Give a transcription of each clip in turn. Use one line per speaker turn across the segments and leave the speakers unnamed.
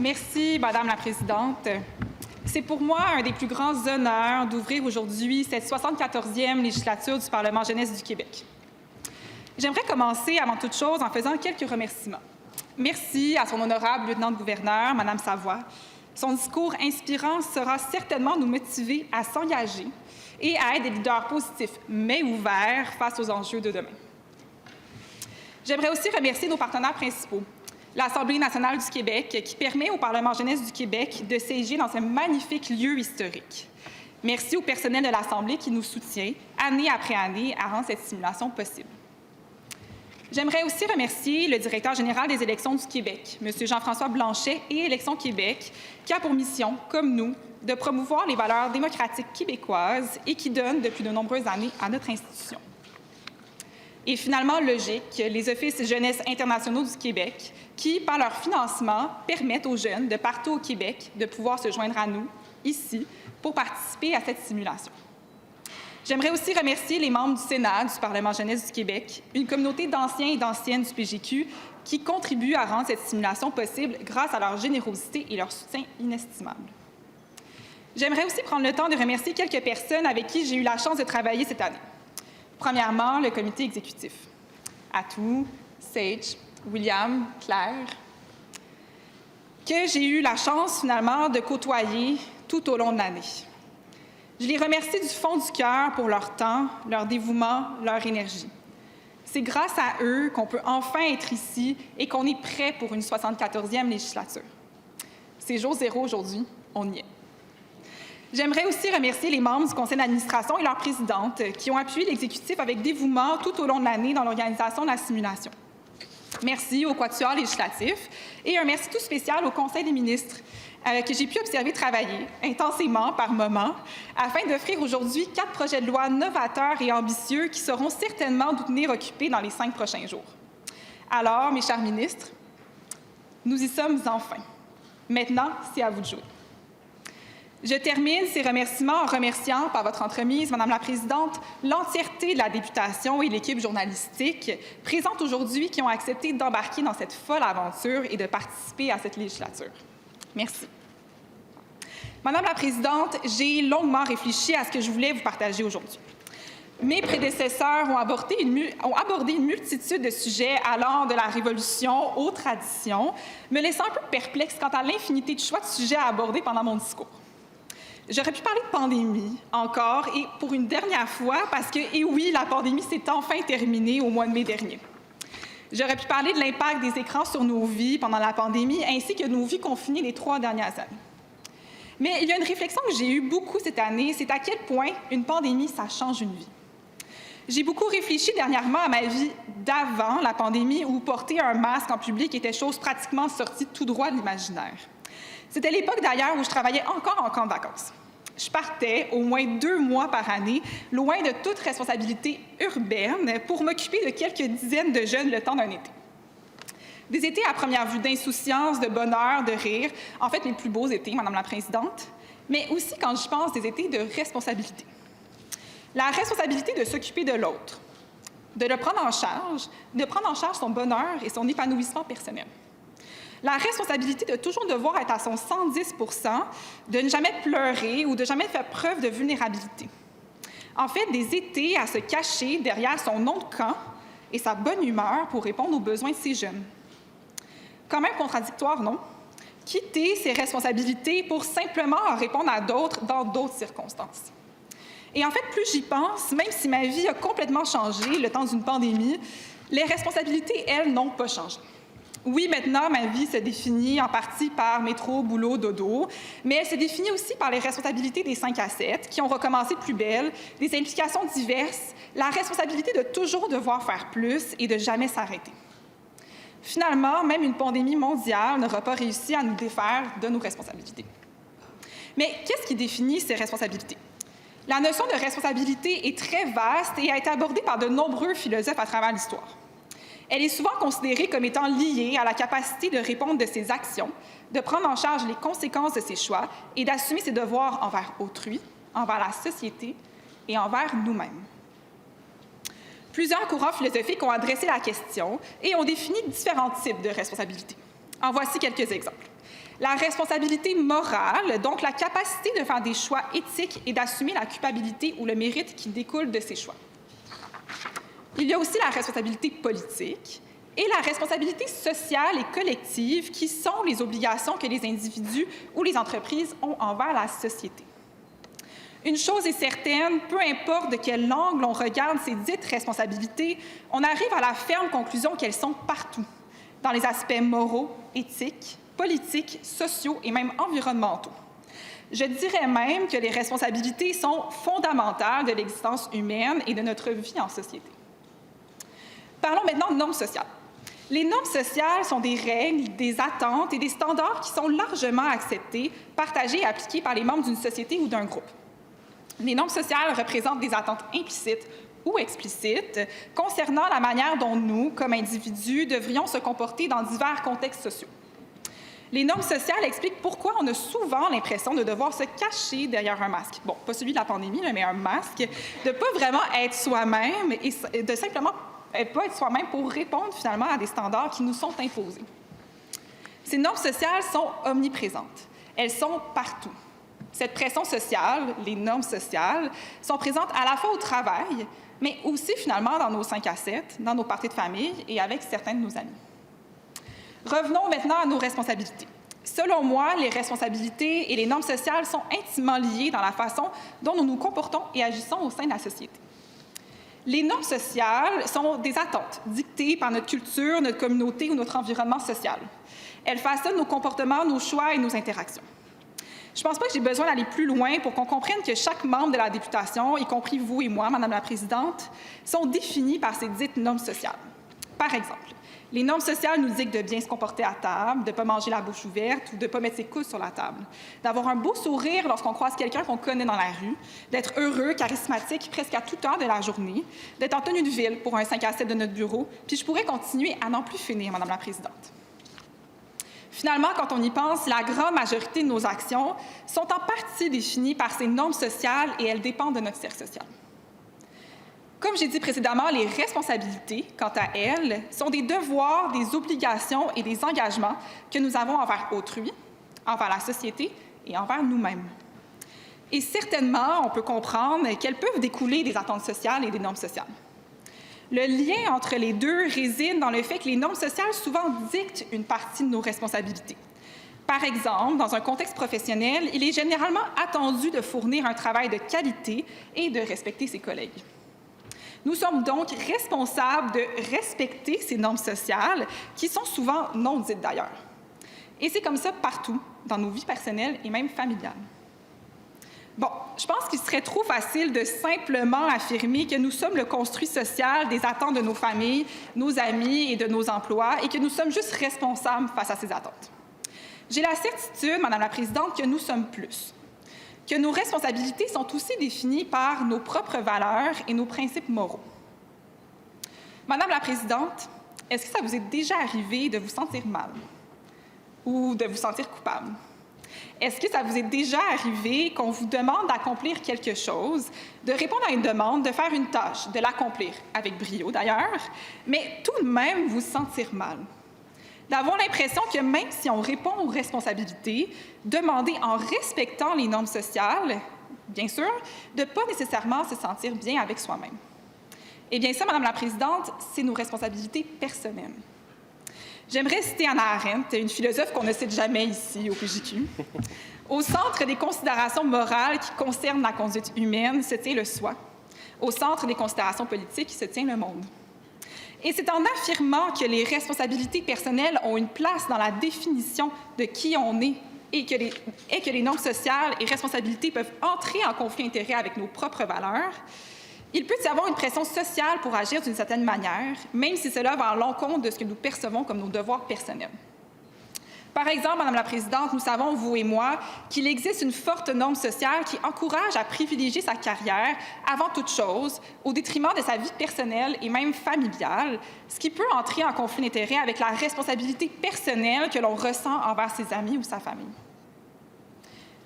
Merci, Madame la Présidente. C'est pour moi un des plus grands honneurs d'ouvrir aujourd'hui cette 74e législature du Parlement jeunesse du Québec. J'aimerais commencer, avant toute chose, en faisant quelques remerciements. Merci à son honorable lieutenant-gouverneur, Madame Savoie. Son discours inspirant saura certainement nous motiver à s'engager et à être des leaders positifs, mais ouverts face aux enjeux de demain. J'aimerais aussi remercier nos partenaires principaux, l'Assemblée nationale du Québec, qui permet au Parlement jeunesse du Québec de siéger dans un magnifique lieu historique. Merci au personnel de l'Assemblée qui nous soutient, année après année, à rendre cette simulation possible. J'aimerais aussi remercier le directeur général des élections du Québec, M. Jean-François Blanchet et Élections Québec, qui a pour mission, comme nous, de promouvoir les valeurs démocratiques québécoises et qui donne depuis de nombreuses années à notre institution. Et finalement, logique, les Offices jeunesse internationaux du Québec, qui, par leur financement, permettent aux jeunes de partout au Québec de pouvoir se joindre à nous, ici, pour participer à cette simulation. J'aimerais aussi remercier les membres du Sénat du Parlement jeunesse du Québec, une communauté d'anciens et d'anciennes du PGQ qui contribuent à rendre cette simulation possible grâce à leur générosité et leur soutien inestimable. J'aimerais aussi prendre le temps de remercier quelques personnes avec qui j'ai eu la chance de travailler cette année. Premièrement, le comité exécutif. Atou, Sage, William, Claire, que j'ai eu la chance finalement de côtoyer tout au long de l'année. Je les remercie du fond du cœur pour leur temps, leur dévouement, leur énergie. C'est grâce à eux qu'on peut enfin être ici et qu'on est prêt pour une 74e législature. C'est jour zéro aujourd'hui, on y est. J'aimerais aussi remercier les membres du conseil d'administration et leur présidente qui ont appuyé l'exécutif avec dévouement tout au long de l'année dans l'organisation de la simulation. Merci au quatuor législatif et un merci tout spécial au Conseil des ministres que j'ai pu observer travailler intensément par moments afin d'offrir aujourd'hui 4 projets de loi novateurs et ambitieux qui sauront certainement nous tenir occupés dans les 5 prochains jours. Alors, mes chers ministres, nous y sommes enfin. Maintenant, c'est à vous de jouer. Je termine ces remerciements en remerciant, par votre entremise, Madame la Présidente, l'entièreté de la députation et l'équipe journalistique présente aujourd'hui qui ont accepté d'embarquer dans cette folle aventure et de participer à cette législature. Merci. Madame la Présidente, j'ai longuement réfléchi à ce que je voulais vous partager aujourd'hui. Mes prédécesseurs ont abordé une multitude de sujets allant de la Révolution aux traditions, me laissant un peu perplexe quant à l'infinité de choix de sujets à aborder pendant mon discours. J'aurais pu parler de pandémie encore et pour une dernière fois parce que, et oui, la pandémie s'est enfin terminée au mois de mai dernier. J'aurais pu parler de l'impact des écrans sur nos vies pendant la pandémie ainsi que de nos vies confinées les 3 dernières années. Mais il y a une réflexion que j'ai eue beaucoup cette année, c'est à quel point une pandémie, ça change une vie. J'ai beaucoup réfléchi dernièrement à ma vie d'avant la pandémie où porter un masque en public était chose pratiquement sortie tout droit de l'imaginaire. C'était l'époque d'ailleurs où je travaillais encore en camp de vacances. Je partais au moins 2 mois par année, loin de toute responsabilité urbaine, pour m'occuper de quelques dizaines de jeunes le temps d'un été. Des étés à première vue d'insouciance, de bonheur, de rire, en fait les plus beaux étés, Madame la Présidente, mais aussi quand j'y pense des étés de responsabilité. La responsabilité de s'occuper de l'autre, de le prendre en charge, de prendre en charge son bonheur et son épanouissement personnel. La responsabilité de toujours devoir être à son 110 %, de ne jamais pleurer ou de jamais faire preuve de vulnérabilité. En fait, des étés à se cacher derrière son nom de camp et sa bonne humeur pour répondre aux besoins de ses jeunes. Quand même contradictoire, non? Quitter ses responsabilités pour simplement répondre à d'autres dans d'autres circonstances. Et en fait, plus j'y pense, même si ma vie a complètement changé le temps d'une pandémie, les responsabilités, elles, n'ont pas changé. Oui, maintenant, ma vie se définit en partie par métro, boulot, dodo, mais elle se définit aussi par les responsabilités des 5 à 7, qui ont recommencé plus belle, des implications diverses, la responsabilité de toujours devoir faire plus et de jamais s'arrêter. Finalement, même une pandémie mondiale n'aura pas réussi à nous défaire de nos responsabilités. Mais qu'est-ce qui définit ces responsabilités? La notion de responsabilité est très vaste et a été abordée par de nombreux philosophes à travers l'histoire. Elle est souvent considérée comme étant liée à la capacité de répondre de ses actions, de prendre en charge les conséquences de ses choix et d'assumer ses devoirs envers autrui, envers la société et envers nous-mêmes. Plusieurs courants philosophiques ont adressé la question et ont défini différents types de responsabilités. En voici quelques exemples. La responsabilité morale, donc la capacité de faire des choix éthiques et d'assumer la culpabilité ou le mérite qui découle de ces choix. Il y a aussi la responsabilité politique et la responsabilité sociale et collective qui sont les obligations que les individus ou les entreprises ont envers la société. Une chose est certaine, peu importe de quel angle on regarde ces dites responsabilités, on arrive à la ferme conclusion qu'elles sont partout, dans les aspects moraux, éthiques, politiques, sociaux et même environnementaux. Je dirais même que les responsabilités sont fondamentales de l'existence humaine et de notre vie en société. Parlons maintenant de normes sociales. Les normes sociales sont des règles, des attentes et des standards qui sont largement acceptés, partagés et appliqués par les membres d'une société ou d'un groupe. Les normes sociales représentent des attentes implicites ou explicites concernant la manière dont nous, comme individus, devrions se comporter dans divers contextes sociaux. Les normes sociales expliquent pourquoi on a souvent l'impression de devoir se cacher derrière un masque. Bon, pas celui de la pandémie, mais un masque, de ne pas vraiment être soi-même et de simplement pas être soi-même pour répondre finalement à des standards qui nous sont imposés. Ces normes sociales sont omniprésentes. Elles sont partout. Cette pression sociale, les normes sociales, sont présentes à la fois au travail, mais aussi finalement dans nos 5 à 7, dans nos parties de famille et avec certains de nos amis. Revenons maintenant à nos responsabilités. Selon moi, les responsabilités et les normes sociales sont intimement liées dans la façon dont nous nous comportons et agissons au sein de la société. Les normes sociales sont des attentes dictées par notre culture, notre communauté ou notre environnement social. Elles façonnent nos comportements, nos choix et nos interactions. Je ne pense pas que j'ai besoin d'aller plus loin pour qu'on comprenne que chaque membre de la députation, y compris vous et moi, Madame la Présidente, sont définis par ces dites normes sociales. Par exemple, les normes sociales nous dictent de bien se comporter à table, de ne pas manger la bouche ouverte ou de ne pas mettre ses coudes sur la table, d'avoir un beau sourire lorsqu'on croise quelqu'un qu'on connaît dans la rue, d'être heureux, charismatique presque à toute heure de la journée, d'être en tenue de ville pour un 5 à 7 de notre bureau, puis je pourrais continuer à n'en plus finir, Madame la Présidente. Finalement, quand on y pense, la grande majorité de nos actions sont en partie définies par ces normes sociales et elles dépendent de notre cercle social. Comme j'ai dit précédemment, les responsabilités, quant à elles, sont des devoirs, des obligations et des engagements que nous avons envers autrui, envers la société et envers nous-mêmes. Et certainement, on peut comprendre qu'elles peuvent découler des attentes sociales et des normes sociales. Le lien entre les deux réside dans le fait que les normes sociales souvent dictent une partie de nos responsabilités. Par exemple, dans un contexte professionnel, il est généralement attendu de fournir un travail de qualité et de respecter ses collègues. Nous sommes donc responsables de respecter ces normes sociales qui sont souvent non dites d'ailleurs. Et c'est comme ça partout, dans nos vies personnelles et même familiales. Bon, je pense qu'il serait trop facile de simplement affirmer que nous sommes le construit social des attentes de nos familles, nos amis et de nos emplois et que nous sommes juste responsables face à ces attentes. J'ai la certitude, Madame la Présidente, que nous sommes plus, que nos responsabilités sont aussi définies par nos propres valeurs et nos principes moraux. Madame la Présidente, est-ce que ça vous est déjà arrivé de vous sentir mal ou de vous sentir coupable? Est-ce que ça vous est déjà arrivé qu'on vous demande d'accomplir quelque chose, de répondre à une demande, de faire une tâche, de l'accomplir, avec brio d'ailleurs, mais tout de même vous sentir mal? D'avoir l'impression que même si on répond aux responsabilités, demandées en respectant les normes sociales, bien sûr, de ne pas nécessairement se sentir bien avec soi-même. Eh bien ça, Madame la Présidente, c'est nos responsabilités personnelles. J'aimerais citer Hannah Arendt, une philosophe qu'on ne cite jamais ici au PJQ. Au centre des considérations morales qui concernent la conduite humaine se tient le soi. Au centre des considérations politiques se tient le monde. Et c'est en affirmant que les responsabilités personnelles ont une place dans la définition de qui on est et que les normes sociales et responsabilités peuvent entrer en conflit d'intérêts avec nos propres valeurs, il peut y avoir une pression sociale pour agir d'une certaine manière, même si cela va à l'encontre de ce que nous percevons comme nos devoirs personnels. Par exemple, Madame la Présidente, nous savons, vous et moi, qu'il existe une forte norme sociale qui encourage à privilégier sa carrière avant toute chose, au détriment de sa vie personnelle et même familiale, ce qui peut entrer en conflit d'intérêts avec la responsabilité personnelle que l'on ressent envers ses amis ou sa famille.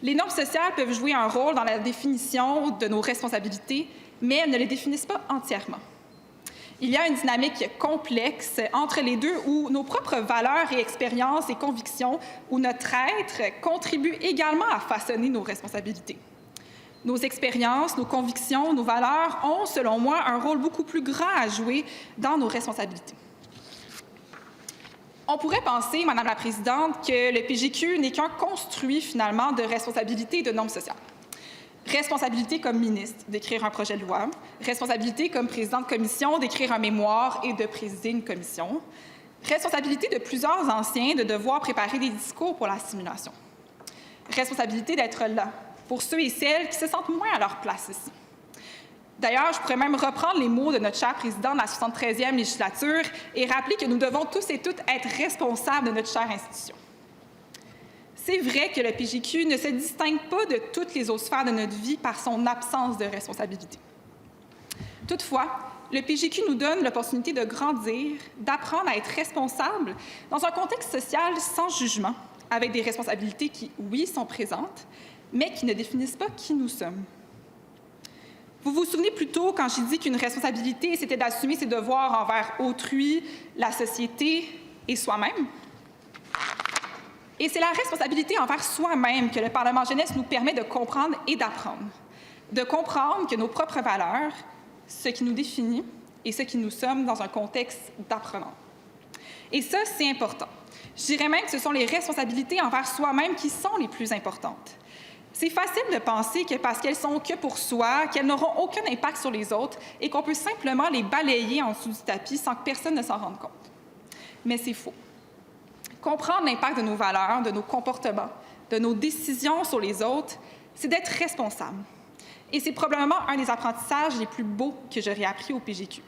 Les normes sociales peuvent jouer un rôle dans la définition de nos responsabilités, mais elles ne les définissent pas entièrement. Il y a une dynamique complexe entre les deux où nos propres valeurs et expériences et convictions, où notre être contribue également à façonner nos responsabilités. Nos expériences, nos convictions, nos valeurs ont, selon moi, un rôle beaucoup plus grand à jouer dans nos responsabilités. On pourrait penser, Madame la Présidente, que le PJQ n'est qu'un construit, finalement, de responsabilités et de normes sociales. Responsabilité comme ministre d'écrire un projet de loi, responsabilité comme président de commission d'écrire un mémoire et de présider une commission, responsabilité de plusieurs anciens de devoir préparer des discours pour la simulation, responsabilité d'être là pour ceux et celles qui se sentent moins à leur place ici. D'ailleurs, je pourrais même reprendre les mots de notre cher président de la 73e législature et rappeler que nous devons tous et toutes être responsables de notre chère institution. C'est vrai que le PJQ ne se distingue pas de toutes les autres sphères de notre vie par son absence de responsabilité. Toutefois, le PJQ nous donne l'opportunité de grandir, d'apprendre à être responsable dans un contexte social sans jugement, avec des responsabilités qui, oui, sont présentes, mais qui ne définissent pas qui nous sommes. Vous vous souvenez plus tôt quand j'ai dit qu'une responsabilité, c'était d'assumer ses devoirs envers autrui, la société et soi-même? Et c'est la responsabilité envers soi-même que le Parlement jeunesse nous permet de comprendre et d'apprendre. De comprendre que nos propres valeurs, ce qui nous définit et ce qui nous sommes dans un contexte d'apprenant. Et ça, c'est important. Je dirais même que ce sont les responsabilités envers soi-même qui sont les plus importantes. C'est facile de penser que parce qu'elles sont que pour soi, qu'elles n'auront aucun impact sur les autres et qu'on peut simplement les balayer en dessous du tapis sans que personne ne s'en rende compte. Mais c'est faux. Comprendre l'impact de nos valeurs, de nos comportements, de nos décisions sur les autres, c'est d'être responsable. Et c'est probablement un des apprentissages les plus beaux que j'aurais appris au PJQ.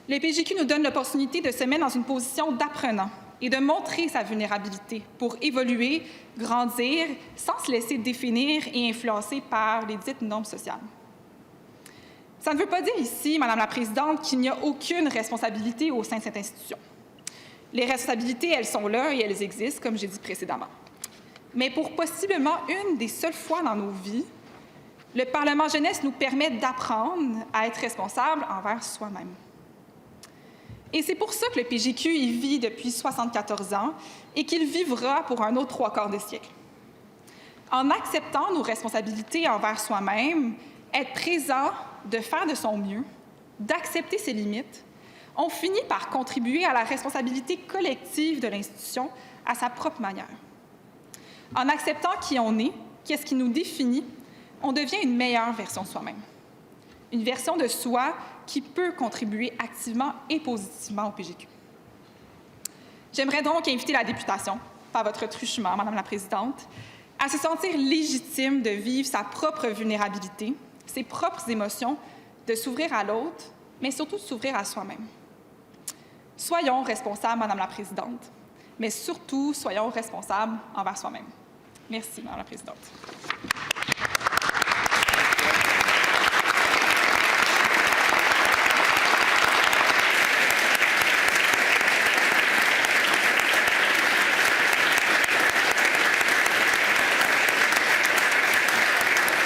Le PJQ nous donne l'opportunité de se mettre dans une position d'apprenant et de montrer sa vulnérabilité pour évoluer, grandir, sans se laisser définir et influencer par les dites normes sociales. Ça ne veut pas dire ici, Madame la Présidente, qu'il n'y a aucune responsabilité au sein de cette institution. Les responsabilités, elles sont là et elles existent, comme j'ai dit précédemment. Mais pour possiblement une des seules fois dans nos vies, le Parlement jeunesse nous permet d'apprendre à être responsable envers soi-même. Et c'est pour ça que le PJQ y vit depuis 74 ans et qu'il vivra pour un autre 3/4 de siècle. En acceptant nos responsabilités envers soi-même, être présent, de faire de son mieux, d'accepter ses limites, on finit par contribuer à la responsabilité collective de l'institution à sa propre manière. En acceptant qui on est, qu'est-ce qui nous définit, on devient une meilleure version de soi-même. Une version de soi qui peut contribuer activement et positivement au PJQ. J'aimerais donc inviter la députation, par votre truchement, Madame la Présidente, à se sentir légitime de vivre sa propre vulnérabilité, ses propres émotions, de s'ouvrir à l'autre, mais surtout de s'ouvrir à soi-même. Soyons responsables, Madame la Présidente, mais surtout, soyons responsables envers soi-même. Merci, Madame la Présidente.